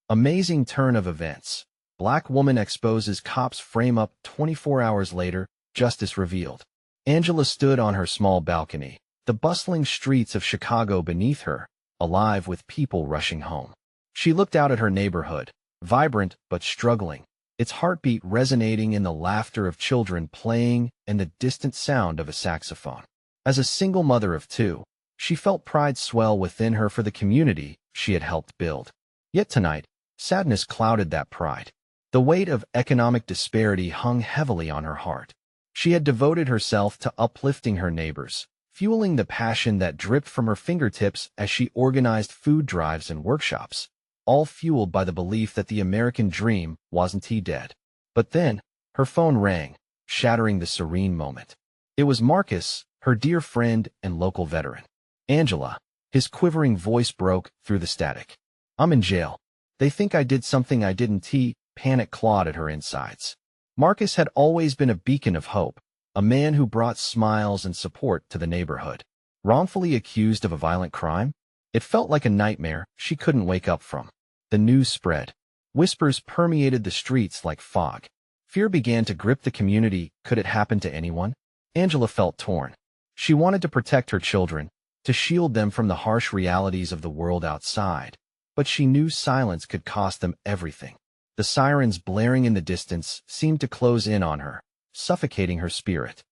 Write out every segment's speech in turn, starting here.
Amazing turn of events. Black woman exposes cops frame up 24 hours later, justice revealed. Angela stood on her small balcony, the bustling streets of Chicago beneath her, alive with people rushing home. She looked out at her neighborhood, vibrant but struggling, its heartbeat resonating in the laughter of children playing and the distant sound of a saxophone. As a single mother of two, she felt pride swell within her for the community she had helped build. Yet tonight, sadness clouded that pride. The weight of economic disparity hung heavily on her heart. She had devoted herself to uplifting her neighbors, fueling the passion that dripped from her fingertips as she organized food drives and workshops, all fueled by the belief that the American dream wasn't dead. But then, her phone rang, shattering the serene moment. It was Marcus, her dear friend and local veteran. Angela, his quivering voice broke through the static. "I'm in jail. They think I did something I didn't." Panic clawed at her insides. Marcus had always been a beacon of hope, a man who brought smiles and support to the neighborhood. Wrongfully accused of a violent crime? It felt like a nightmare she couldn't wake up from. The news spread. Whispers permeated the streets like fog. Fear began to grip the community. Could it happen to anyone? Angela felt torn. She wanted to protect her children, to shield them from the harsh realities of the world outside. But she knew silence could cost them everything. The sirens blaring in the distance seemed to close in on her, suffocating her spirit.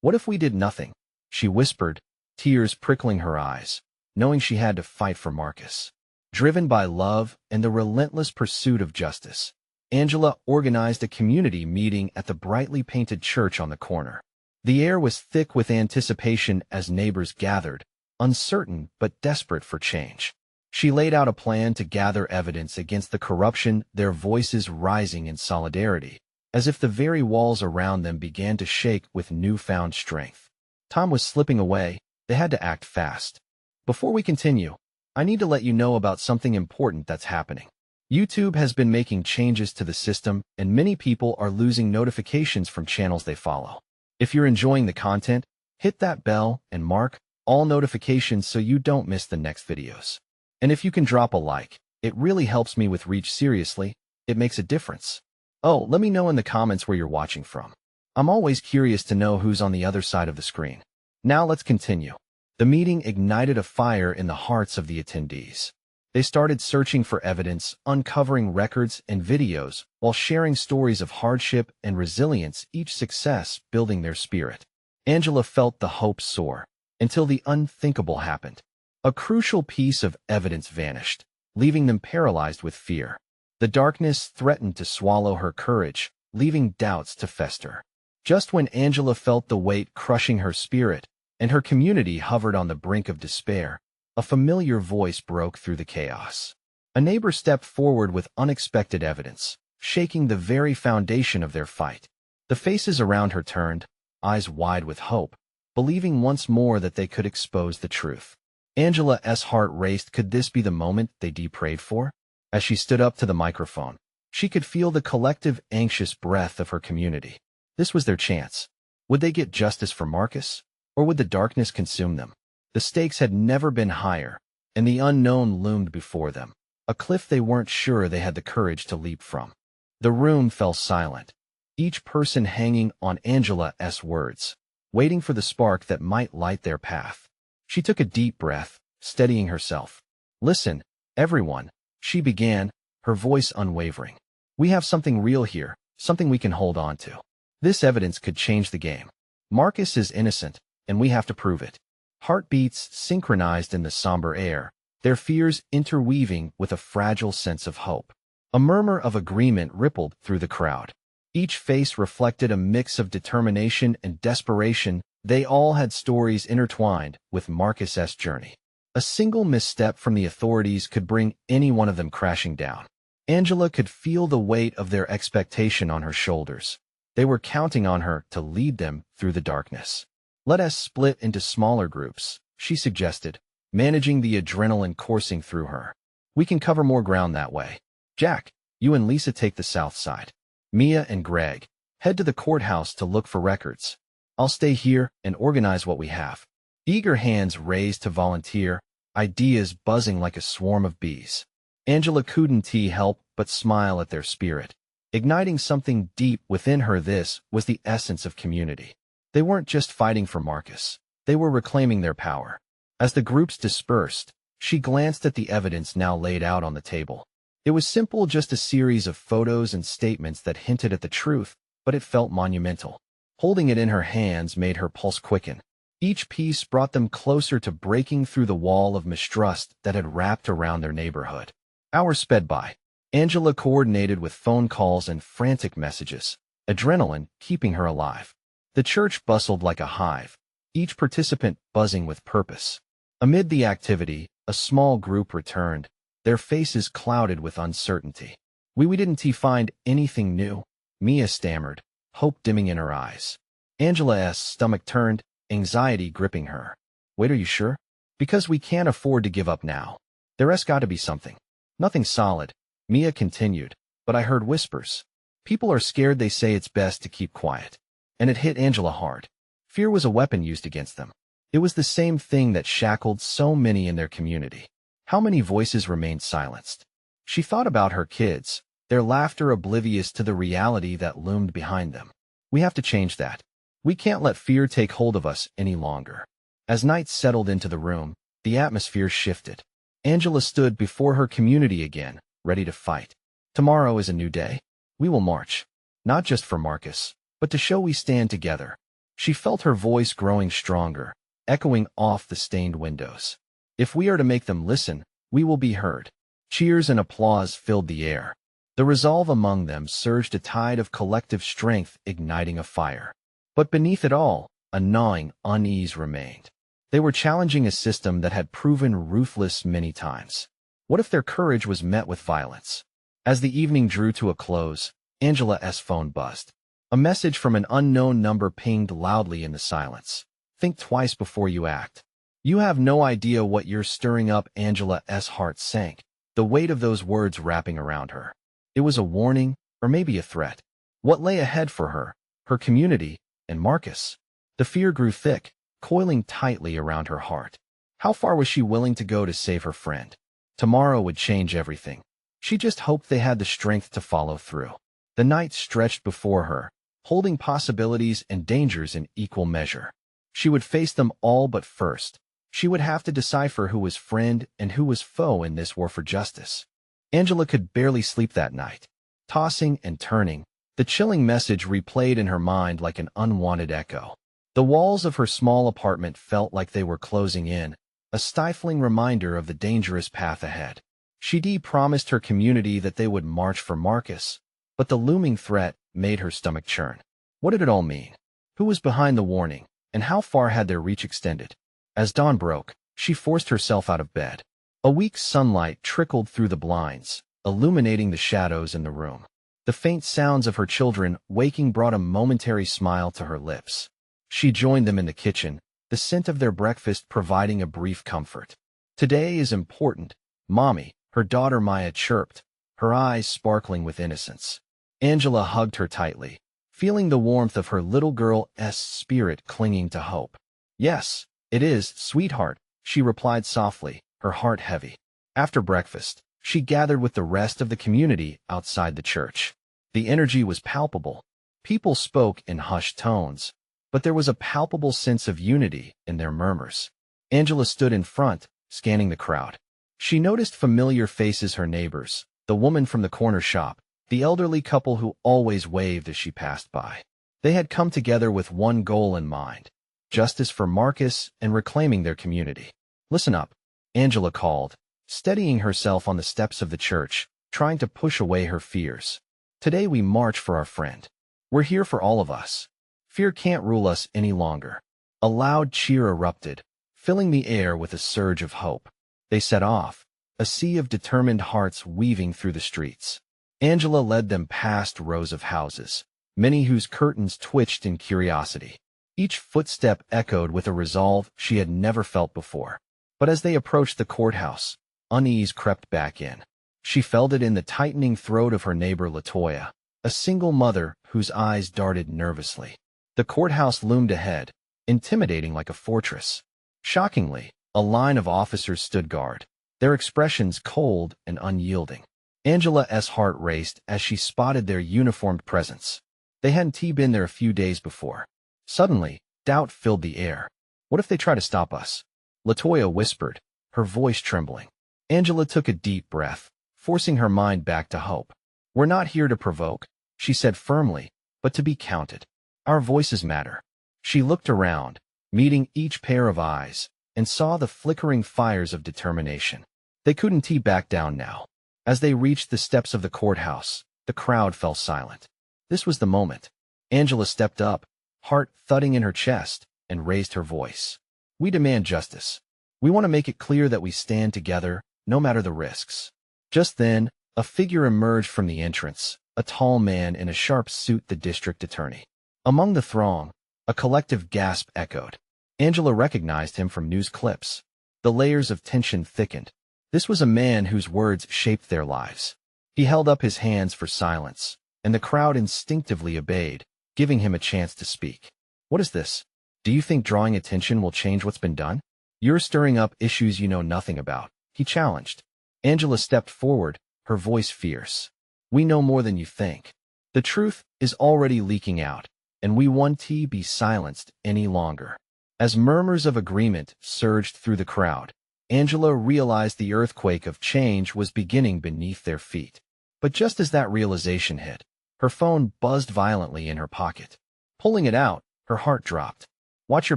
"What if we did nothing?" she whispered, tears prickling her eyes, knowing she had to fight for Marcus. Driven by love and the relentless pursuit of justice, Angela organized a community meeting at the brightly painted church on the corner. The air was thick with anticipation as neighbors gathered, uncertain but desperate for change. She laid out a plan to gather evidence against the corruption, their voices rising in solidarity, as if the very walls around them began to shake with newfound strength. Time was slipping away. They had to act fast. Before we continue, I need to let you know about something important that's happening. YouTube has been making changes to the system, and many people are losing notifications from channels they follow. If you're enjoying the content, hit that bell and mark all notifications so you don't miss the next videos. And if you can drop a like, it really helps me with reach. Seriously, it makes a difference. Oh, let me know in the comments where you're watching from. I'm always curious to know who's on the other side of the screen. Now let's continue. The meeting ignited a fire in the hearts of the attendees. They started searching for evidence, uncovering records and videos, while sharing stories of hardship and resilience, each success building their spirit. Angela felt the hope soar, until the unthinkable happened. A crucial piece of evidence vanished, leaving them paralyzed with fear. The darkness threatened to swallow her courage, leaving doubts to fester. Just when Angela felt the weight crushing her spirit, and her community hovered on the brink of despair, a familiar voice broke through the chaos. A neighbor stepped forward with unexpected evidence, shaking the very foundation of their fight. The faces around her turned, eyes wide with hope, believing once more that they could expose the truth. Angela's heart raced. Could this be the moment they prayed for? As she stood up to the microphone, she could feel the collective anxious breath of her community. This was their chance. Would they get justice for Marcus? Or would the darkness consume them? The stakes had never been higher, and the unknown loomed before them, a cliff they weren't sure they had the courage to leap from. The room fell silent, each person hanging on Angela's words, waiting for the spark that might light their path. She took a deep breath, steadying herself. "Listen, everyone," she began, her voice unwavering. "We have something real here, something we can hold on to. This evidence could change the game. Marcus is innocent, and we have to prove it." Heartbeats synchronized in the somber air, their fears interweaving with a fragile sense of hope. A murmur of agreement rippled through the crowd. Each face reflected a mix of determination and desperation. They all had stories intertwined with Marcus's journey. A single misstep from the authorities could bring any one of them crashing down. Angela could feel the weight of their expectation on her shoulders. They were counting on her to lead them through the darkness. "Let us split into smaller groups," she suggested, managing the adrenaline coursing through her. "We can cover more ground that way. Jack, you and Lisa take the south side. Mia and Greg, head to the courthouse to look for records. I'll stay here and organize what we have." Eager hands raised to volunteer, ideas buzzing like a swarm of bees. Angela couldn't help but smile at their spirit. Igniting something deep within her, this was the essence of community. They weren't just fighting for Marcus. They were reclaiming their power. As the groups dispersed, she glanced at the evidence now laid out on the table. It was simple, just a series of photos and statements that hinted at the truth, but it felt monumental. Holding it in her hands made her pulse quicken. Each piece brought them closer to breaking through the wall of mistrust that had wrapped around their neighborhood. Hours sped by. Angela coordinated with phone calls and frantic messages, adrenaline keeping her alive. The church bustled like a hive, each participant buzzing with purpose. Amid the activity, a small group returned, their faces clouded with uncertainty. We didn't find anything new," Mia stammered, hope dimming in her eyes. Angela's stomach turned, anxiety gripping her. "Wait, are you sure? Because we can't afford to give up now. There's got to be something." "Nothing solid," Mia continued, "but I heard whispers. People are scared, they say it's best to keep quiet." And it hit Angela hard. Fear was a weapon used against them. It was the same thing that shackled so many in their community. How many voices remained silenced? She thought about her kids, their laughter oblivious to the reality that loomed behind them. We have to change that. We can't let fear take hold of us any longer. As night settled into the room, the atmosphere shifted. Angela stood before her community again, ready to fight. "Tomorrow is a new day. We will march. Not just for Marcus, but to show we stand together." She felt her voice growing stronger, echoing off the stained windows. "If we are to make them listen, we will be heard." Cheers and applause filled the air. The resolve among them surged, a tide of collective strength igniting a fire. But beneath it all, a gnawing unease remained. They were challenging a system that had proven ruthless many times. What if their courage was met with violence? As the evening drew to a close, Angela's phone buzzed. A message from an unknown number pinged loudly in the silence. "Think twice before you act. You have no idea what you're stirring up." Angela's heart sank, the weight of those words wrapping around her. It was a warning, or maybe a threat. What lay ahead for her, her community, and Marcus? The fear grew thick, coiling tightly around her heart. How far was she willing to go to save her friend? Tomorrow would change everything. She just hoped they had the strength to follow through. The night stretched before her, holding possibilities and dangers in equal measure. She would face them all, but first, she would have to decipher who was friend and who was foe in this war for justice. Angela could barely sleep that night. Tossing and turning, the chilling message replayed in her mind like an unwanted echo. The walls of her small apartment felt like they were closing in, a stifling reminder of the dangerous path ahead. She promised her community that they would march for Marcus, but the looming threat made her stomach churn. What did it all mean? Who was behind the warning, and how far had their reach extended? As dawn broke, she forced herself out of bed. A weak sunlight trickled through the blinds, illuminating the shadows in the room. The faint sounds of her children waking brought a momentary smile to her lips. She joined them in the kitchen, the scent of their breakfast providing a brief comfort. "Today is important, Mommy," her daughter Maya chirped, her eyes sparkling with innocence. Angela hugged her tightly, feeling the warmth of her little girl's spirit clinging to hope. "Yes, it is, sweetheart," she replied softly, her heart heavy. After breakfast, she gathered with the rest of the community outside the church. The energy was palpable. People spoke in hushed tones, but there was a palpable sense of unity in their murmurs. Angela stood in front, scanning the crowd. She noticed familiar faces, her neighbors, the woman from the corner shop, the elderly couple who always waved as she passed by. They had come together with one goal in mind: justice for Marcus and reclaiming their community. "Listen up," Angela called, steadying herself on the steps of the church, trying to push away her fears. "Today we march for our friend. We're here for all of us. Fear can't rule us any longer." A loud cheer erupted, filling the air with a surge of hope. They set off, a sea of determined hearts weaving through the streets. Angela led them past rows of houses, many whose curtains twitched in curiosity. Each footstep echoed with a resolve she had never felt before. But as they approached the courthouse, unease crept back in. She felt it in the tightening throat of her neighbor Latoya, a single mother whose eyes darted nervously. The courthouse loomed ahead, intimidating like a fortress. Shockingly, a line of officers stood guard. their expressions cold and unyielding. Angela's heart raced as she spotted their uniformed presence. They hadn't been there a few days before. Suddenly, doubt filled the air. What if they try to stop us? Latoya whispered, her voice trembling. Angela took a deep breath, forcing her mind back to hope. We're not here to provoke, she said firmly, but to be counted. Our voices matter. She looked around, meeting each pair of eyes, and saw the flickering fires of determination. They couldn't back down now. As they reached the steps of the courthouse, the crowd fell silent. This was the moment. Angela stepped up, heart thudding in her chest, and raised her voice. We demand justice. We want to make it clear that we stand together, no matter the risks. Just then, a figure emerged from the entrance, a tall man in a sharp suit, the district attorney. Among the throng, a collective gasp echoed. Angela recognized him from news clips. The layers of tension thickened. This was a man whose words shaped their lives. He held up his hands for silence, and the crowd instinctively obeyed, giving him a chance to speak. What is this? Do you think drawing attention will change what's been done? You're stirring up issues you know nothing about, he challenged. Angela stepped forward, her voice fierce. We know more than you think. The truth is already leaking out, and we won't be silenced any longer. As murmurs of agreement surged through the crowd, Angela realized the earthquake of change was beginning beneath their feet. But just as that realization hit, her phone buzzed violently in her pocket. Pulling it out, her heart dropped. Watch your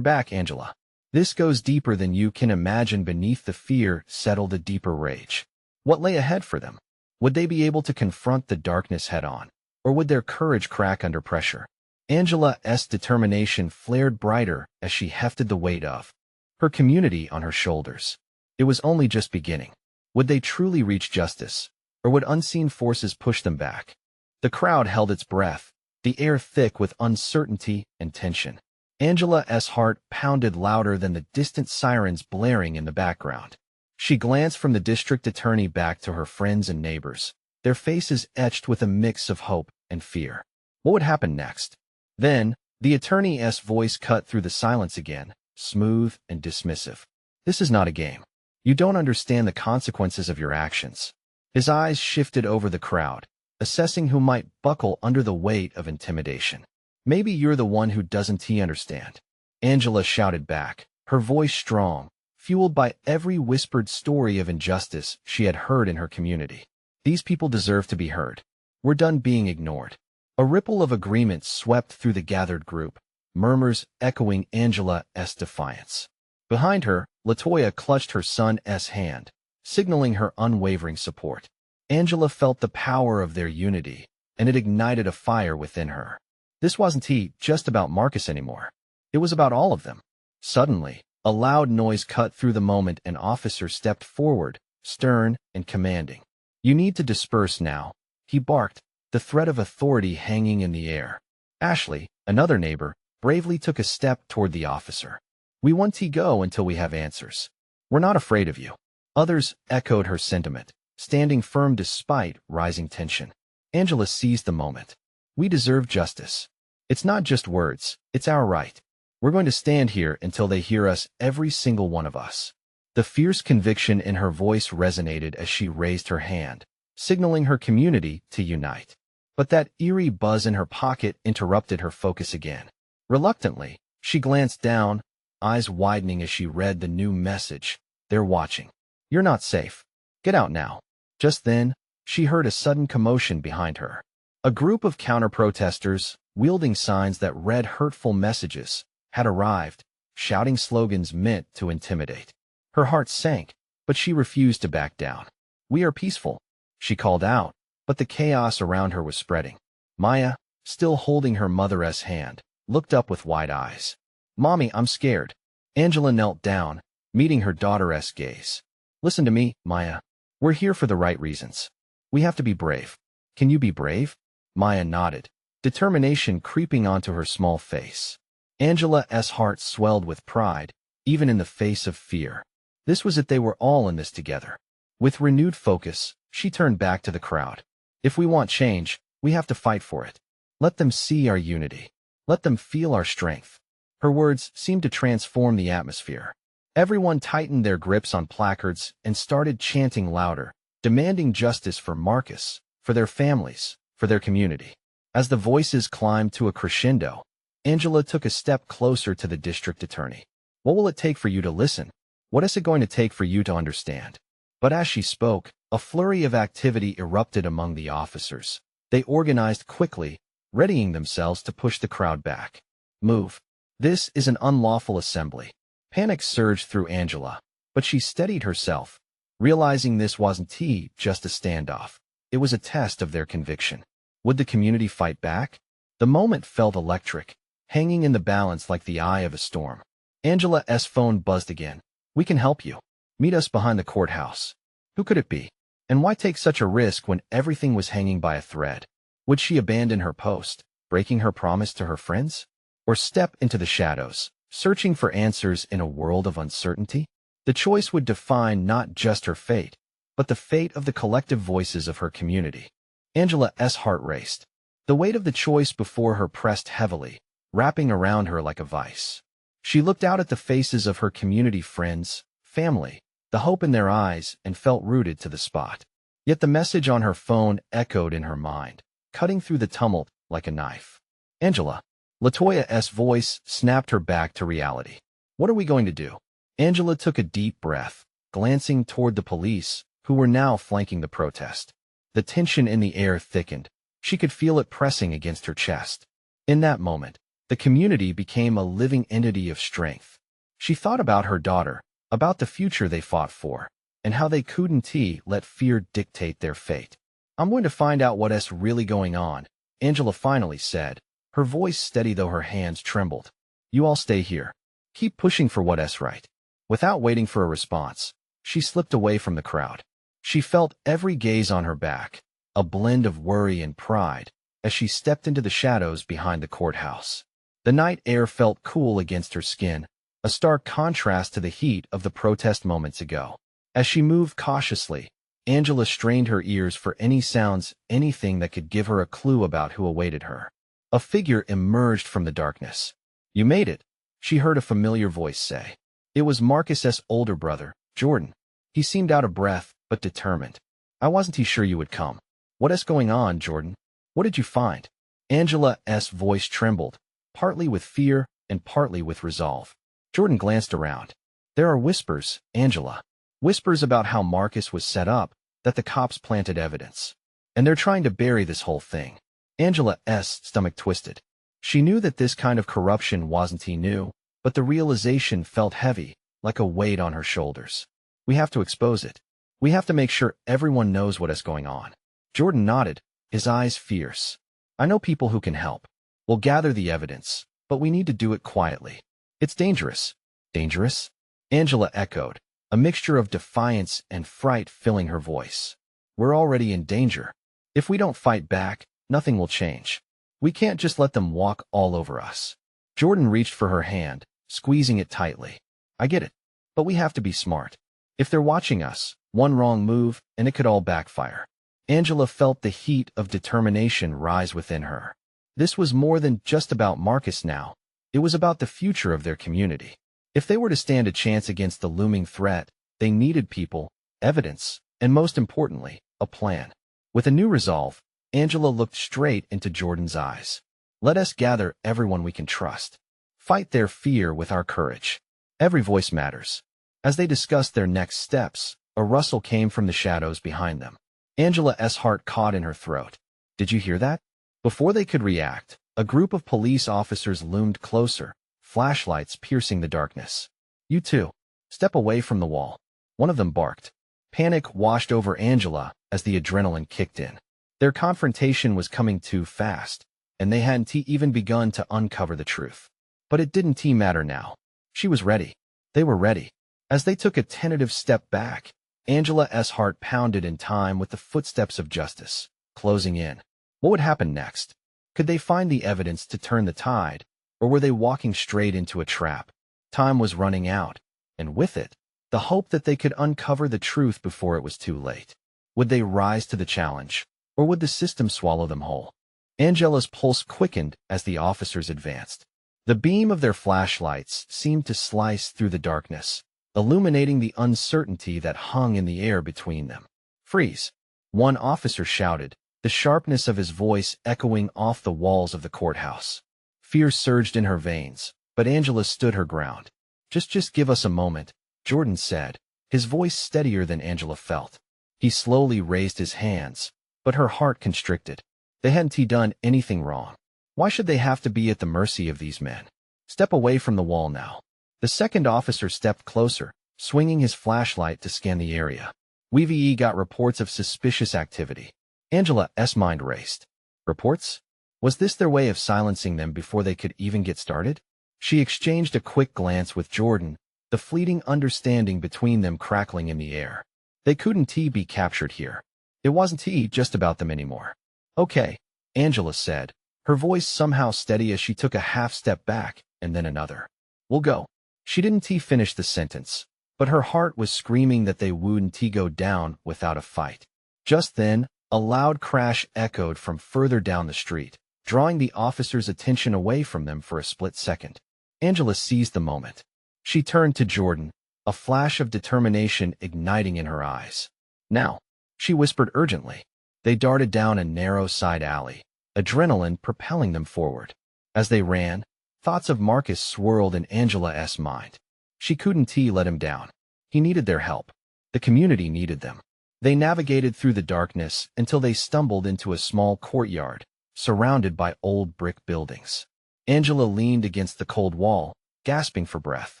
back, Angela. This goes deeper than you can imagine. Beneath the fear settled a deeper rage. What lay ahead for them? Would they be able to confront the darkness head-on, or would their courage crack under pressure? Angela's determination flared brighter as she hefted the weight of her community on her shoulders. It was only just beginning. Would they truly reach justice, or would unseen forces push them back? The crowd held its breath, the air thick with uncertainty and tension. Angela's heart pounded louder than the distant sirens blaring in the background. She glanced from the district attorney back to her friends and neighbors, their faces etched with a mix of hope and fear. What would happen next? Then, the attorney's voice cut through the silence again, smooth and dismissive. This is not a game. You don't understand the consequences of your actions. His eyes shifted over the crowd, assessing who might buckle under the weight of intimidation. Maybe you're the one who doesn't understand. Angela shouted back, her voice strong, fueled by every whispered story of injustice she had heard in her community. These people deserve to be heard. We're done being ignored. A ripple of agreement swept through the gathered group, murmurs echoing Angela's defiance. Behind her, Latoya clutched her son's hand, signaling her unwavering support. Angela felt the power of their unity, and it ignited a fire within her. This wasn't just about Marcus anymore. It was about all of them. Suddenly, a loud noise cut through the moment. An officer stepped forward, stern and commanding. You need to disperse now, he barked, the threat of authority hanging in the air. Ashley, another neighbor, bravely took a step toward the officer. We won't go until we have answers. We're not afraid of you. Others echoed her sentiment, standing firm despite rising tension. Angela seized the moment. We deserve justice. It's not just words, it's our right. We're going to stand here until they hear us, every single one of us. The fierce conviction in her voice resonated as she raised her hand, signaling her community to unite. But that eerie buzz in her pocket interrupted her focus again. Reluctantly, she glanced down, eyes widening as she read the new message. They're watching. You're not safe. Get out now. Just then, she heard a sudden commotion behind her. A group of counter-protesters, wielding signs that read hurtful messages, had arrived, shouting slogans meant to intimidate. Her heart sank, but she refused to back down. We are peaceful, she called out, but the chaos around her was spreading. Maya, still holding her mother's hand, looked up with wide eyes. Mommy, I'm scared. Angela knelt down, meeting her daughter's gaze. Listen to me, Maya. We're here for the right reasons. We have to be brave. Can you be brave? Maya nodded, determination creeping onto her small face. Angela's heart swelled with pride, even in the face of fear. This was it, they were all in this together. With renewed focus, she turned back to the crowd. If we want change, we have to fight for it. Let them see our unity. Let them feel our strength. Her words seemed to transform the atmosphere. Everyone tightened their grips on placards and started chanting louder, demanding justice for Marcus, for their families, for their community. As the voices climbed to a crescendo, Angela took a step closer to the district attorney. What will it take for you to listen? What is it going to take for you to understand? But as she spoke, a flurry of activity erupted among the officers. They organized quickly, readying themselves to push the crowd back. Move. This is an unlawful assembly. Panic surged through Angela, but she steadied herself, realizing this wasn't just a standoff. It was a test of their conviction. Would the community fight back? The moment felt electric, hanging in the balance like the eye of a storm. Angela's phone buzzed again. We can help you. Meet us behind the courthouse. Who could it be? And why take such a risk when everything was hanging by a thread? Would she abandon her post, breaking her promise to her friends? Or step into the shadows, searching for answers in a world of uncertainty? The choice would define not just her fate, but the fate of the collective voices of her community. Angela's heart raced. The weight of the choice before her pressed heavily, wrapping around her like a vice. She looked out at the faces of her community friends, family, the hope in their eyes, and felt rooted to the spot. Yet the message on her phone echoed in her mind, cutting through the tumult like a knife. Angela. LaToya's voice snapped her back to reality. What are we going to do? Angela took a deep breath, glancing toward the police, who were now flanking the protest. The tension in the air thickened. She could feel it pressing against her chest. In that moment, the community became a living entity of strength. She thought about her daughter, about the future they fought for, and how they couldn't let fear dictate their fate. I'm going to find out what's really going on, Angela finally said, her voice steady though her hands trembled. You all stay here. Keep pushing for what's right. Without waiting for a response, she slipped away from the crowd. She felt every gaze on her back, a blend of worry and pride, as she stepped into the shadows behind the courthouse. The night air felt cool against her skin, a stark contrast to the heat of the protest moments ago. As she moved cautiously, Angela strained her ears for any sounds, anything that could give her a clue about who awaited her. A figure emerged from the darkness. You made it, she heard a familiar voice say. It was Marcus's older brother, Jordan. He seemed out of breath, but determined. I wasn't sure you would come. What's going on, Jordan? What did you find? Angela's voice trembled, partly with fear and partly with resolve. Jordan glanced around. There are whispers, Angela. Whispers about how Marcus was set up, that the cops planted evidence. And they're trying to bury this whole thing. Angela's stomach twisted. She knew that this kind of corruption wasn't new, but the realization felt heavy, like a weight on her shoulders. We have to expose it. We have to make sure everyone knows what is going on. Jordan nodded, his eyes fierce. I know people who can help. We'll gather the evidence, but we need to do it quietly. It's dangerous. Dangerous? Angela echoed, a mixture of defiance and fright filling her voice. We're already in danger. If we don't fight back, nothing will change. We can't just let them walk all over us. Jordan reached for her hand, squeezing it tightly. I get it, but we have to be smart. If they're watching us, one wrong move, and it could all backfire. Angela felt the heat of determination rise within her. This was more than just about Marcus now. It was about the future of their community. If they were to stand a chance against the looming threat, they needed people, evidence, and most importantly, a plan. With a new resolve, Angela looked straight into Jordan's eyes. Let us gather everyone we can trust. Fight their fear with our courage. Every voice matters. As they discussed their next steps, a rustle came from the shadows behind them. Angela's heart caught in her throat. Did you hear that? Before they could react, a group of police officers loomed closer, flashlights piercing the darkness. You two, step away from the wall. One of them barked. Panic washed over Angela as the adrenaline kicked in. Their confrontation was coming too fast, and they hadn't even begun to uncover the truth. But it didn't matter now. She was ready. They were ready. As they took a tentative step back, Angela's heart pounded in time with the footsteps of justice, closing in. What would happen next? Could they find the evidence to turn the tide, or were they walking straight into a trap? Time was running out, and with it, the hope that they could uncover the truth before it was too late. Would they rise to the challenge, or would the system swallow them whole? Angela's pulse quickened as the officers advanced. The beam of their flashlights seemed to slice through the darkness, illuminating the uncertainty that hung in the air between them. "Freeze!" one officer shouted, the sharpness of his voice echoing off the walls of the courthouse. Fear surged in her veins, but Angela stood her ground. Just give us a moment," Jordan said, his voice steadier than Angela felt. He slowly raised his hands, but her heart constricted. They hadn't done anything wrong. Why should they have to be at the mercy of these men? "Step away from the wall now." The second officer stepped closer, swinging his flashlight to scan the area. "We've got reports of suspicious activity." Angela's mind raced. Reports? Was this their way of silencing them before they could even get started? She exchanged a quick glance with Jordan, the fleeting understanding between them crackling in the air. They couldn't be captured here. It wasn't just about them anymore. "Okay," Angela said, her voice somehow steady as she took a half step back, and then another. "We'll go." She didn't finish the sentence, but her heart was screaming that they wouldn't go down without a fight. Just then, a loud crash echoed from further down the street, drawing the officer's attention away from them for a split second. Angela seized the moment. She turned to Jordan, a flash of determination igniting in her eyes. "Now," she whispered urgently. They darted down a narrow side alley, adrenaline propelling them forward. As they ran, thoughts of Marcus swirled in Angela's mind. She couldn't let him down. He needed their help. The community needed them. They navigated through the darkness until they stumbled into a small courtyard, surrounded by old brick buildings. Angela leaned against the cold wall, gasping for breath.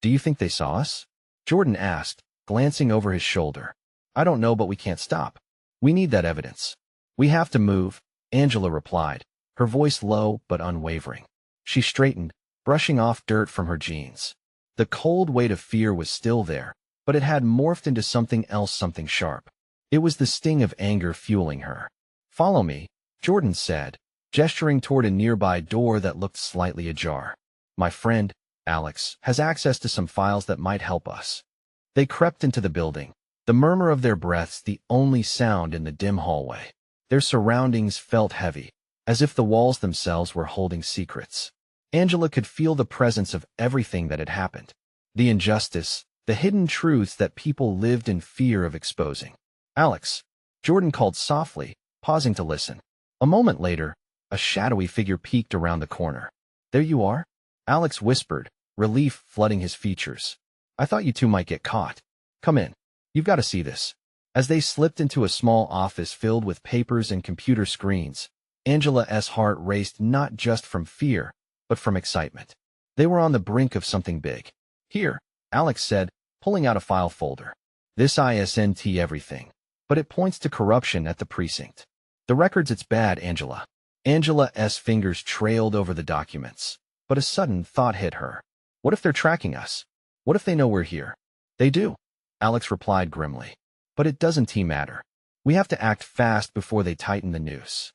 "Do you think they saw us?" Jordan asked, glancing over his shoulder. "I don't know, but we can't stop. We need that evidence." "We have to move," Angela replied, her voice low but unwavering. She straightened, brushing off dirt from her jeans. The cold weight of fear was still there, but it had morphed into something else, something sharp. It was the sting of anger fueling her. "Follow me," Jordan said, gesturing toward a nearby door that looked slightly ajar. "My friend, Alex, has access to some files that might help us." They crept into the building, the murmur of their breaths the only sound in the dim hallway. Their surroundings felt heavy, as if the walls themselves were holding secrets. Angela could feel the presence of everything that had happened. The injustice, the hidden truths that people lived in fear of exposing. "Alex," Jordan called softly, pausing to listen. A moment later, a shadowy figure peeked around the corner. "There you are?" Alex whispered, relief flooding his features. "I thought you two might get caught. Come in. You've got to see this." As they slipped into a small office filled with papers and computer screens, Angela's heart raced not just from fear, but from excitement. They were on the brink of something big. "Here," Alex said, pulling out a file folder. "This isn't everything, but it points to corruption at the precinct." "The records, it's bad, Angela." Angela's fingers trailed over the documents, but a sudden thought hit her. "What if they're tracking us? What if they know we're here?" "They do," Alex replied grimly. "But it doesn't matter. We have to act fast before they tighten the noose."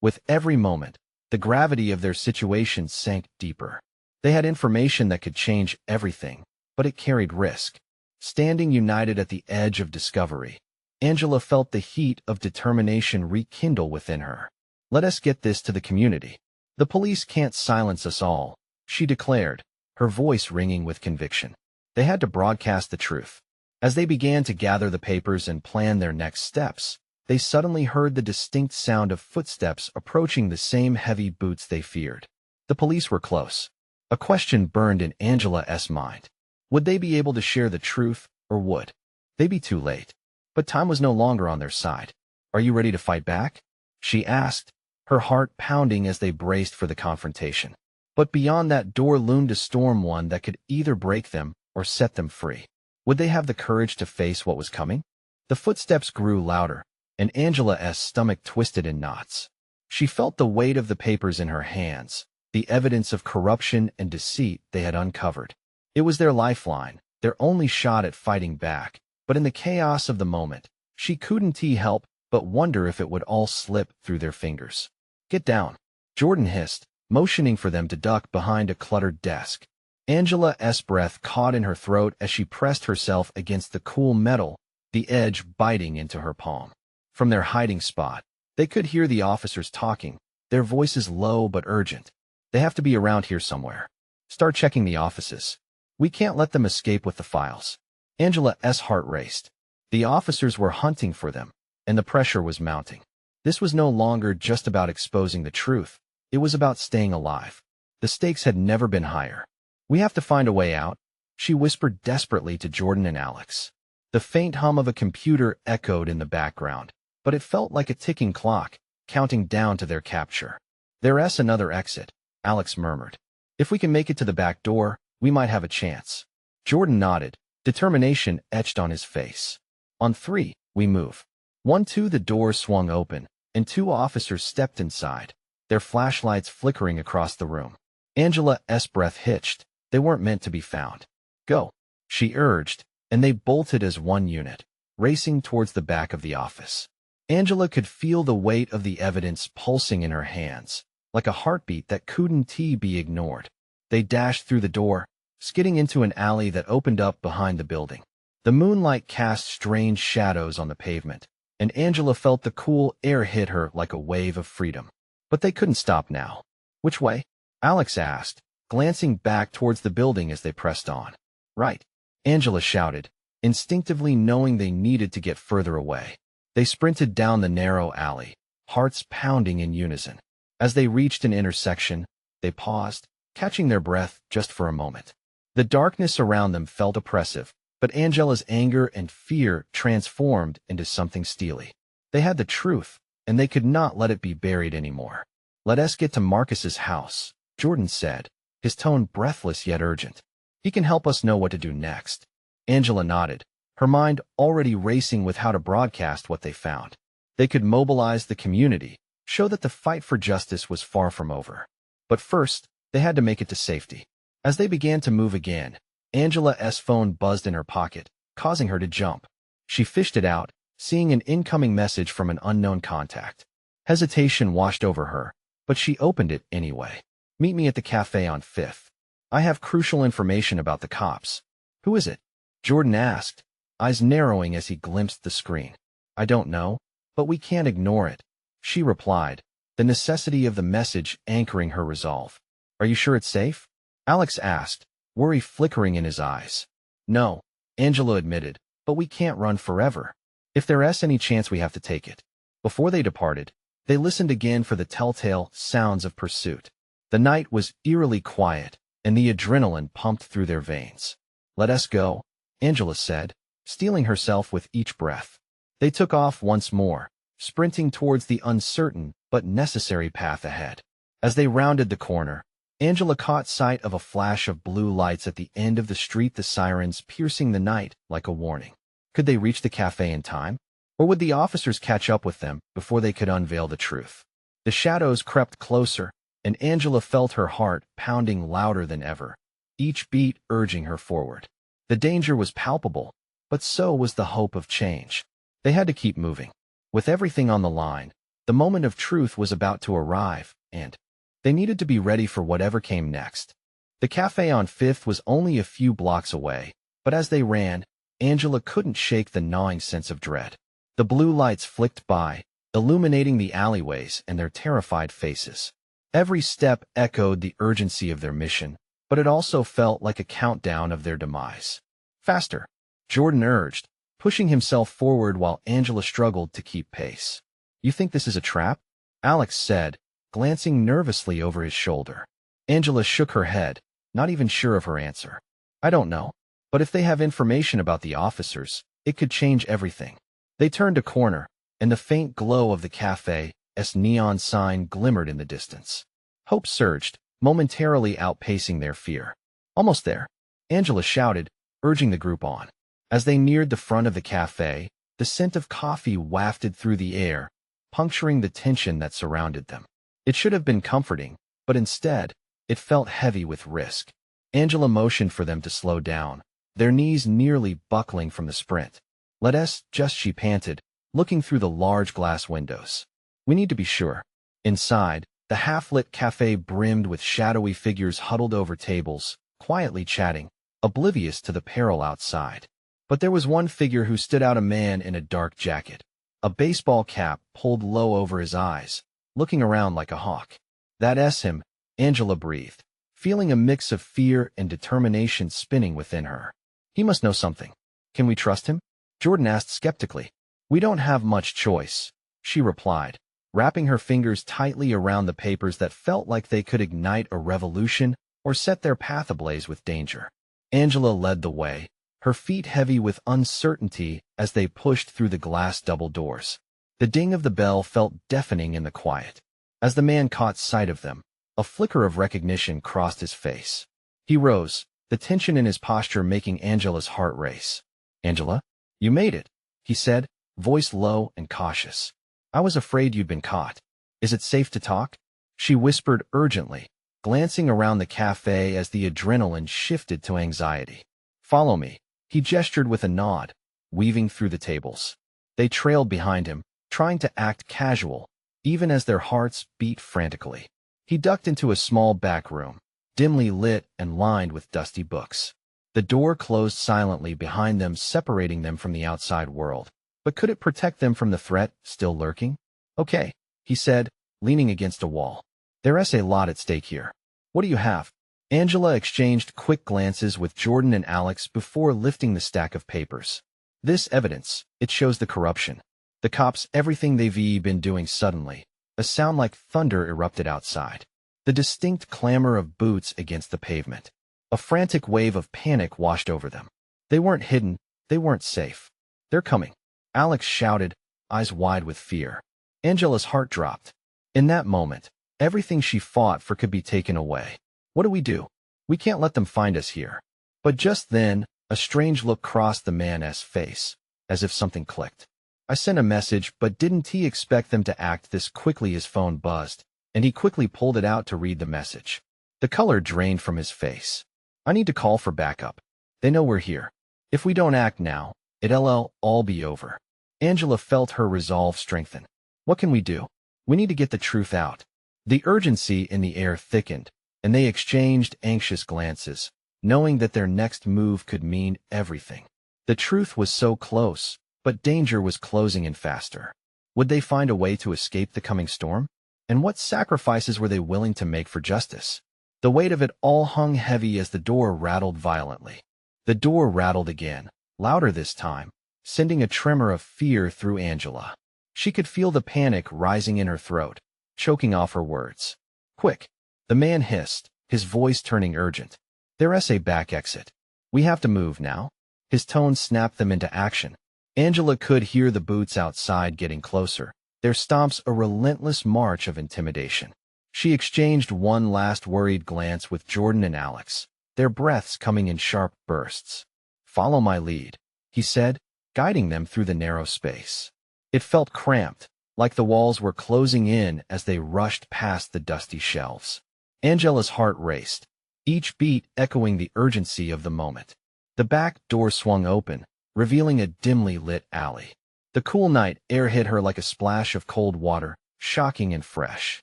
With every moment, the gravity of their situation sank deeper. They had information that could change everything, but it carried risk. Standing united at the edge of discovery, Angela felt the heat of determination rekindle within her. "Let us get this to the community. The police can't silence us all," she declared, her voice ringing with conviction. They had to broadcast the truth. As they began to gather the papers and plan their next steps, they suddenly heard the distinct sound of footsteps approaching the same heavy boots they feared. The police were close. A question burned in Angela's mind. Would they be able to share the truth, or would they be too late? But time was no longer on their side. "Are you ready to fight back?" she asked, her heart pounding as they braced for the confrontation. But beyond that door loomed a storm, one that could either break them or set them free. Would they have the courage to face what was coming? The footsteps grew louder, and Angela's stomach twisted in knots. She felt the weight of the papers in her hands, the evidence of corruption and deceit they had uncovered. It was their lifeline, their only shot at fighting back, but in the chaos of the moment, she couldn't help but wonder if it would all slip through their fingers. "Get down," Jordan hissed, motioning for them to duck behind a cluttered desk. Angela's breath caught in her throat as she pressed herself against the cool metal, the edge biting into her palm. From their hiding spot, they could hear the officers talking, their voices low but urgent. "They have to be around here somewhere. Start checking the offices. We can't let them escape with the files." Angela's heart raced. The officers were hunting for them, and the pressure was mounting. This was no longer just about exposing the truth. It was about staying alive. The stakes had never been higher. "We have to find a way out," she whispered desperately to Jordan and Alex. The faint hum of a computer echoed in the background, but it felt like a ticking clock, counting down to their capture. "There's another exit," Alex murmured. "If we can make it to the back door, we might have a chance." Jordan nodded, determination etched on his face. "On three, we move." 1, 2, the door swung open, and 2 officers stepped inside, their flashlights flickering across the room. Angela's breath hitched. They weren't meant to be found. "Go," she urged, and they bolted as one unit, racing towards the back of the office. Angela could feel the weight of the evidence pulsing in her hands, like a heartbeat that couldn't be ignored. They dashed through the door, skidding into an alley that opened up behind the building. The moonlight cast strange shadows on the pavement, and Angela felt the cool air hit her like a wave of freedom. But they couldn't stop now. "Which way?" Alex asked, glancing back towards the building as they pressed on. "Right," Angela shouted, instinctively knowing they needed to get further away. They sprinted down the narrow alley, hearts pounding in unison. As they reached an intersection, they paused, catching their breath just for a moment. The darkness around them felt oppressive, but Angela's anger and fear transformed into something steely. They had the truth, and they could not let it be buried anymore. "Let us get to Marcus's house," Jordan said, his tone breathless yet urgent. "He can help us know what to do next." Angela nodded, her mind already racing with how to broadcast what they found. They could mobilize the community, show that the fight for justice was far from over. But first, they had to make it to safety. As they began to move again, Angela's phone buzzed in her pocket, causing her to jump. She fished it out, seeing an incoming message from an unknown contact. Hesitation washed over her, but she opened it anyway. "Meet me at the cafe on 5th. I have crucial information about the cops." "Who is it?" Jordan asked, eyes narrowing as he glimpsed the screen. "I don't know, but we can't ignore it," she replied, the necessity of the message anchoring her resolve. "Are you sure it's safe?" Alex asked, worry flickering in his eyes. "No," Angela admitted, "but we can't run forever. If there's any chance, we have to take it." Before they departed, they listened again for the telltale sounds of pursuit. The night was eerily quiet, and the adrenaline pumped through their veins. "Let us go," Angela said, steeling herself with each breath. They took off once more, sprinting towards the uncertain but necessary path ahead. As they rounded the corner, Angela caught sight of a flash of blue lights at the end of the street, the sirens piercing the night like a warning. Could they reach the cafe in time? Or would the officers catch up with them before they could unveil the truth? The shadows crept closer, and Angela felt her heart pounding louder than ever, each beat urging her forward. The danger was palpable, but so was the hope of change. They had to keep moving. With everything on the line, the moment of truth was about to arrive, and they needed to be ready for whatever came next. The cafe on 5th was only a few blocks away, but as they ran, Angela couldn't shake the gnawing sense of dread. The blue lights flicked by, illuminating the alleyways and their terrified faces. Every step echoed the urgency of their mission, but it also felt like a countdown of their demise. "Faster," Jordan urged, pushing himself forward while Angela struggled to keep pace. "You think this is a trap?" Alex said, glancing nervously over his shoulder. Angela shook her head, not even sure of her answer. "I don't know, but if they have information about the officers, it could change everything." They turned a corner, and the faint glow of the cafe's neon sign glimmered in the distance. Hope surged, momentarily outpacing their fear. "Almost there," Angela shouted, urging the group on. As they neared the front of the cafe, the scent of coffee wafted through the air, puncturing the tension that surrounded them. It should have been comforting, but instead, it felt heavy with risk. Angela motioned for them to slow down, their knees nearly buckling from the sprint. "Let us just," she panted, looking through the large glass windows. "We need to be sure." Inside, the half-lit cafe brimmed with shadowy figures huddled over tables, quietly chatting, oblivious to the peril outside. But there was one figure who stood out, a man in a dark jacket, a baseball cap pulled low over his eyes, looking around like a hawk. "That's him," Angela breathed, feeling a mix of fear and determination spinning within her. "He must know something." Can we trust him? Jordan asked skeptically. We don't have much choice, she replied, wrapping her fingers tightly around the papers that felt like they could ignite a revolution or set their path ablaze with danger. Angela led the way, her feet heavy with uncertainty as they pushed through the glass double doors. The ding of the bell felt deafening in the quiet. As the man caught sight of them, a flicker of recognition crossed his face. He rose, the tension in his posture making Angela's heart race. Angela, you made it, he said, voice low and cautious. I was afraid you'd been caught. Is it safe to talk? She whispered urgently, glancing around the cafe as the adrenaline shifted to anxiety. Follow me, he gestured with a nod, weaving through the tables. They trailed behind him, trying to act casual, even as their hearts beat frantically. He ducked into a small back room, dimly lit and lined with dusty books. The door closed silently behind them, separating them from the outside world. But could it protect them from the threat still lurking? Okay, he said, leaning against a wall. There's a lot at stake here. What do you have? Angela exchanged quick glances with Jordan and Alex before lifting the stack of papers. This evidence, it shows the corruption. The cops, everything they've been doing suddenly. A sound like thunder erupted outside. The distinct clamor of boots against the pavement. A frantic wave of panic washed over them. They weren't hidden, they weren't safe. They're coming. Alex shouted, eyes wide with fear. Angela's heart dropped. In that moment, everything she fought for could be taken away. What do we do? We can't let them find us here. But just then, a strange look crossed the man's face, as if something clicked. I sent a message, but didn't he expect them to act this quickly? His phone buzzed, and he quickly pulled it out to read the message. The color drained from his face. I need to call for backup. They know we're here. If we don't act now, it'll all be over. Angela felt her resolve strengthen. What can we do? We need to get the truth out. The urgency in the air thickened, and they exchanged anxious glances, knowing that their next move could mean everything. The truth was so close, but danger was closing in faster. Would they find a way to escape the coming storm? And what sacrifices were they willing to make for justice? The weight of it all hung heavy as the door rattled violently. The door rattled again, louder this time, sending a tremor of fear through Angela. She could feel the panic rising in her throat, choking off her words. Quick, the man hissed, his voice turning urgent. There's a back exit. We have to move now. His tone snapped them into action. Angela could hear the boots outside getting closer, their stomps a relentless march of intimidation. She exchanged one last worried glance with Jordan and Alex, their breaths coming in sharp bursts. Follow my lead, he said, guiding them through the narrow space. It felt cramped, like the walls were closing in as they rushed past the dusty shelves. Angela's heart raced, each beat echoing the urgency of the moment. The back door swung open, revealing a dimly lit alley. The cool night air hit her like a splash of cold water, shocking and fresh.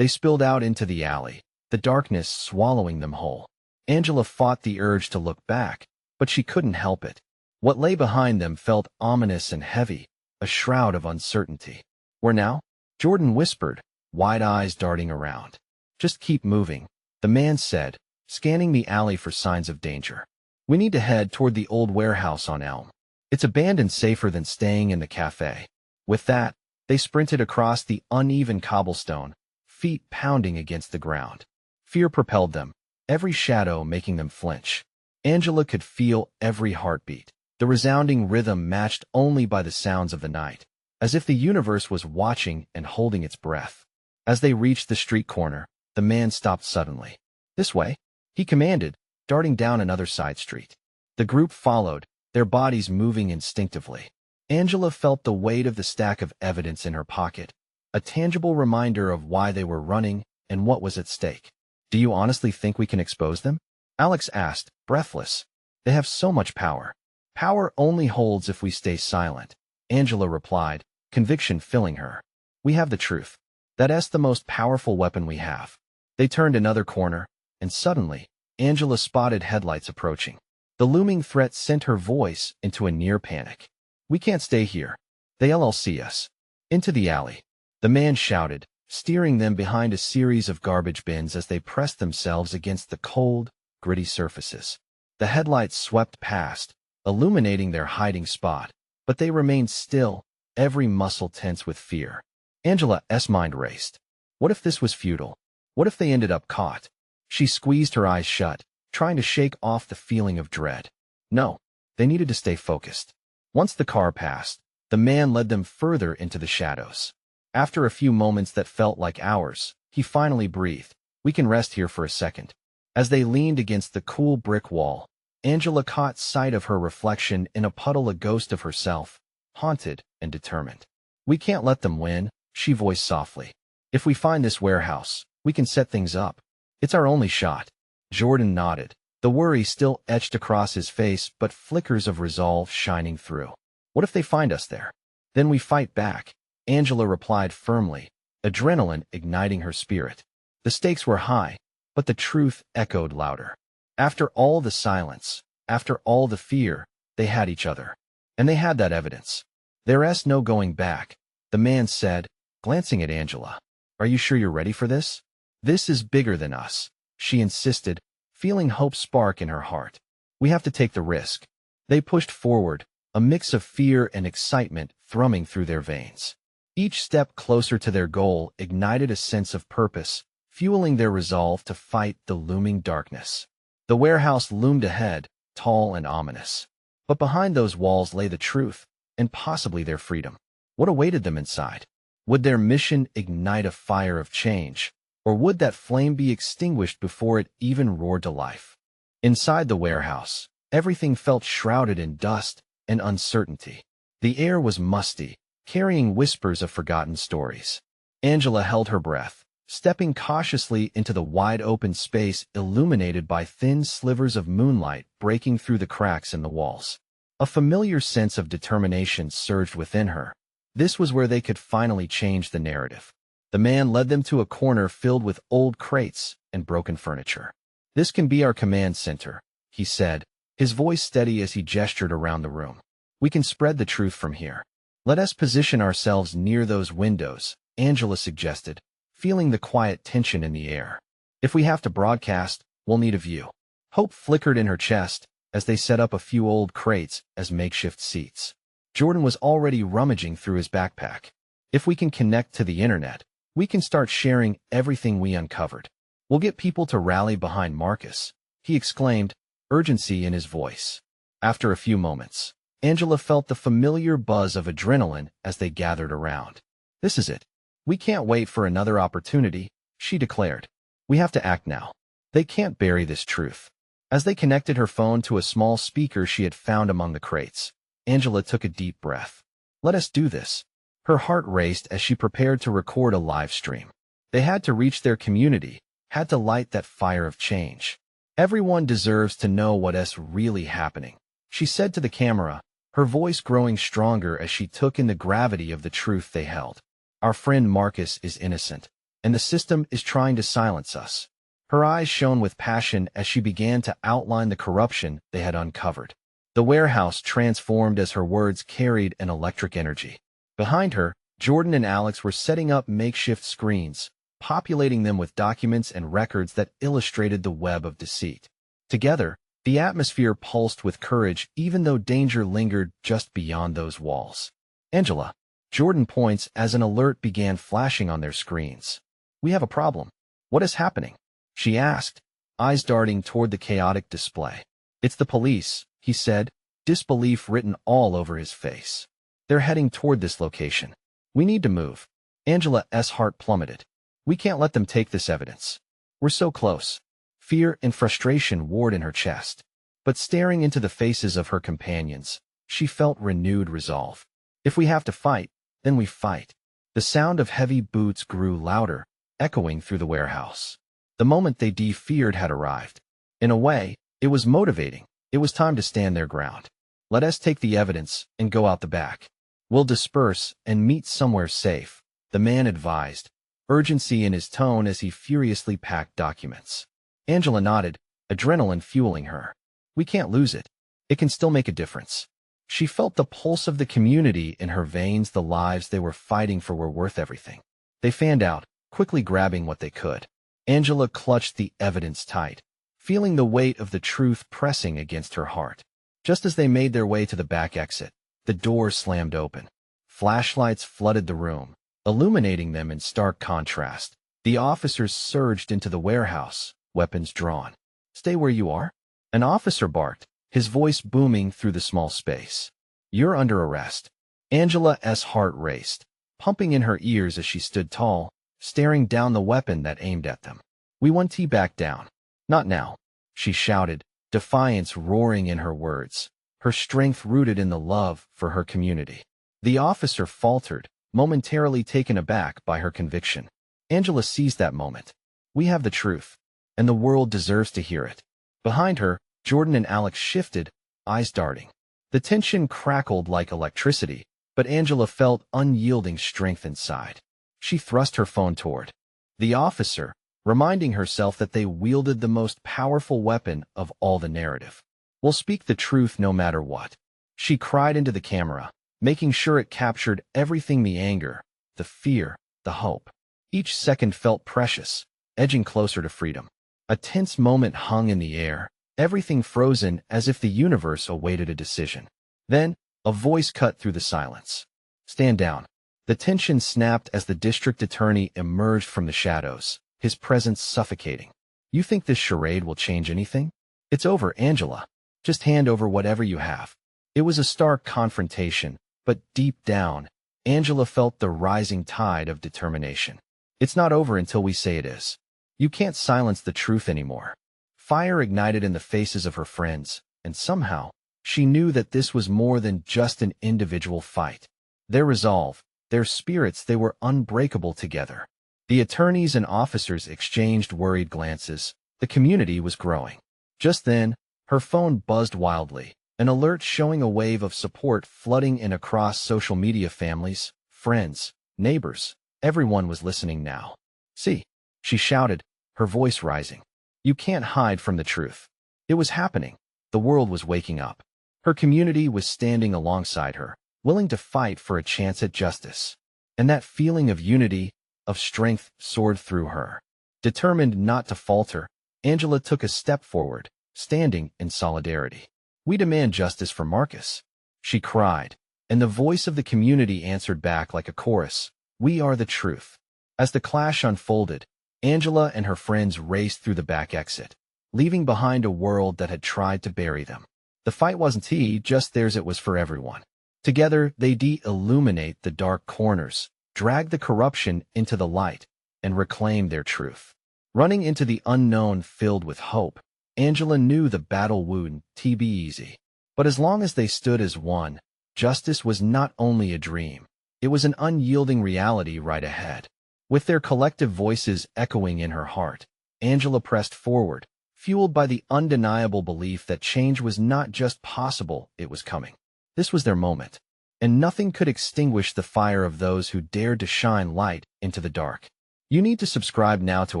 They spilled out into the alley, the darkness swallowing them whole. Angela fought the urge to look back, but she couldn't help it. What lay behind them felt ominous and heavy, a shroud of uncertainty. Where now? Jordan whispered, wide eyes darting around. Just keep moving, the man said, scanning the alley for signs of danger. We need to head toward the old warehouse on Elm. It's abandoned, safer than staying in the cafe. With that, they sprinted across the uneven cobblestone, feet pounding against the ground. Fear propelled them, every shadow making them flinch. Angela could feel every heartbeat, the resounding rhythm matched only by the sounds of the night, as if the universe was watching and holding its breath. As they reached the street corner, the man stopped suddenly. This way, he commanded, darting down another side street. The group followed, their bodies moving instinctively. Angela felt the weight of the stack of evidence in her pocket, a tangible reminder of why they were running and what was at stake. Do you honestly think we can expose them? Alex asked, breathless. They have so much power. Power only holds if we stay silent, Angela replied, conviction filling her. We have the truth. That's the most powerful weapon we have. They turned another corner, and suddenly, Angela spotted headlights approaching. The looming threat sent her voice into a near panic. We can't stay here. They'll see us. Into the alley. The man shouted, steering them behind a series of garbage bins as they pressed themselves against the cold, gritty surfaces. The headlights swept past, illuminating their hiding spot. But they remained still, every muscle tense with fear. Angela's mind raced. What if this was futile? What if they ended up caught? She squeezed her eyes shut, trying to shake off the feeling of dread. No, they needed to stay focused. Once the car passed, the man led them further into the shadows. After a few moments that felt like hours, he finally breathed. We can rest here for a second. As they leaned against the cool brick wall, Angela caught sight of her reflection in a puddle, a ghost of herself, haunted and determined. We can't let them win, she voiced softly. If we find this warehouse, we can set things up. It's our only shot. Jordan nodded, the worry still etched across his face but flickers of resolve shining through. What if they find us there? Then we fight back, Angela replied firmly, adrenaline igniting her spirit. The stakes were high, but the truth echoed louder. After all the silence, after all the fear, they had each other. And they had that evidence. There's no going back, the man said, glancing at Angela. Are you sure you're ready for this? This is bigger than us, she insisted, feeling hope spark in her heart. We have to take the risk. They pushed forward, a mix of fear and excitement thrumming through their veins. Each step closer to their goal ignited a sense of purpose, fueling their resolve to fight the looming darkness. The warehouse loomed ahead, tall and ominous. But behind those walls lay the truth, and possibly their freedom. What awaited them inside? Would their mission ignite a fire of change, or would that flame be extinguished before it even roared to life? Inside the warehouse, everything felt shrouded in dust and uncertainty. The air was musty, carrying whispers of forgotten stories. Angela held her breath, stepping cautiously into the wide-open space illuminated by thin slivers of moonlight breaking through the cracks in the walls. A familiar sense of determination surged within her. This was where they could finally change the narrative. The man led them to a corner filled with old crates and broken furniture. This can be our command center, he said, his voice steady as he gestured around the room. We can spread the truth from here. Let us position ourselves near those windows, Angela suggested, feeling the quiet tension in the air. If we have to broadcast, we'll need a view. Hope flickered in her chest as they set up a few old crates as makeshift seats. Jordan was already rummaging through his backpack. If we can connect to the internet, we can start sharing everything we uncovered. We'll get people to rally behind Marcus, he exclaimed, urgency in his voice. After a few moments, Angela felt the familiar buzz of adrenaline as they gathered around. This is it. We can't wait for another opportunity, she declared. We have to act now. They can't bury this truth. As they connected her phone to a small speaker she had found among the crates, Angela took a deep breath. Let us do this. Her heart raced as she prepared to record a live stream. They had to reach their community, had to light that fire of change. Everyone deserves to know what's really happening, she said to the camera, her voice growing stronger as she took in the gravity of the truth they held. Our friend Marcus is innocent, and the system is trying to silence us. Her eyes shone with passion as she began to outline the corruption they had uncovered. The warehouse transformed as her words carried an electric energy. Behind her, Jordan and Alex were setting up makeshift screens, populating them with documents and records that illustrated the web of deceit. Together, the atmosphere pulsed with courage even though danger lingered just beyond those walls. Angela, Jordan points as an alert began flashing on their screens. We have a problem. What is happening? She asked, eyes darting toward the chaotic display. It's the police, he said, disbelief written all over his face. They're heading toward this location. We need to move. Angela's heart plummeted. We can't let them take this evidence. We're so close. Fear and frustration warred in her chest. But staring into the faces of her companions, she felt renewed resolve. If we have to fight, then we fight. The sound of heavy boots grew louder, echoing through the warehouse. The moment they feared had arrived. In a way, it was motivating. It was time to stand their ground. Let us take the evidence and go out the back. We'll disperse and meet somewhere safe, the man advised, urgency in his tone as he furiously packed documents. Angela nodded, adrenaline fueling her. We can't lose it. It can still make a difference. She felt the pulse of the community in her veins. The lives they were fighting for were worth everything. They fanned out, quickly grabbing what they could. Angela clutched the evidence tight, feeling the weight of the truth pressing against her heart. Just as they made their way to the back exit, the door slammed open. Flashlights flooded the room, illuminating them in stark contrast. The officers surged into the warehouse, weapons drawn. "Stay where you are," an officer barked, his voice booming through the small space. "You're under arrest." Angela's heart raced, pumping in her ears as she stood tall, staring down the weapon that aimed at them. "We want T back down." "Not now," she shouted, defiance roaring in her words, her strength rooted in the love for her community. The officer faltered, momentarily taken aback by her conviction. Angela seized that moment. "We have the truth, and the world deserves to hear it." Behind her, Jordan and Alex shifted, eyes darting. The tension crackled like electricity, but Angela felt unyielding strength inside. She thrust her phone toward the officer, reminding herself that they wielded the most powerful weapon of all the narrative. "We'll speak the truth no matter what," she cried into the camera, making sure it captured everything: the anger, the fear, the hope. Each second felt precious, edging closer to freedom. A tense moment hung in the air, everything frozen as if the universe awaited a decision. Then, a voice cut through the silence. "Stand down." The tension snapped as the district attorney emerged from the shadows, his presence suffocating. "You think this charade will change anything? It's over, Angela. Just hand over whatever you have." It was a stark confrontation, but deep down, Angela felt the rising tide of determination. "It's not over until we say it is. You can't silence the truth anymore." Fire ignited in the faces of her friends, and somehow, she knew that this was more than just an individual fight. Their resolve, their spirits, they were unbreakable together. The attorneys and officers exchanged worried glances. The community was growing. Just then, her phone buzzed wildly, an alert showing a wave of support flooding in across social media. Families, friends, neighbors, everyone was listening now. "See," she shouted, her voice rising. "You can't hide from the truth." It was happening. The world was waking up. Her community was standing alongside her, willing to fight for a chance at justice. And that feeling of unity, of strength, soared through her. Determined not to falter, Angela took a step forward, standing in solidarity. "We demand justice for Marcus," she cried, and the voice of the community answered back like a chorus. "We are the truth." As the clash unfolded, Angela and her friends raced through the back exit, leaving behind a world that had tried to bury them. The fight wasn't just theirs, it was for everyone. Together, they illuminate the dark corners, drag the corruption into the light, and reclaim their truth. Running into the unknown filled with hope, Angela knew the battle wouldn't be easy. But as long as they stood as one, justice was not only a dream, it was an unyielding reality right ahead. With their collective voices echoing in her heart, Angela pressed forward, fueled by the undeniable belief that change was not just possible, it was coming. This was their moment, and nothing could extinguish the fire of those who dared to shine light into the dark. You need to subscribe now to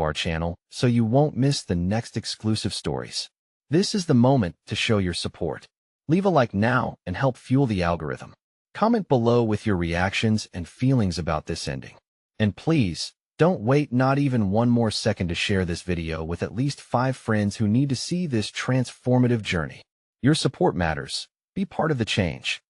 our channel so you won't miss the next exclusive stories. This is the moment to show your support. Leave a like now and help fuel the algorithm. Comment below with your reactions and feelings about this ending. And please, don't wait not even one more second to share this video with at least 5 friends who need to see this transformative journey. Your support matters. Be part of the change.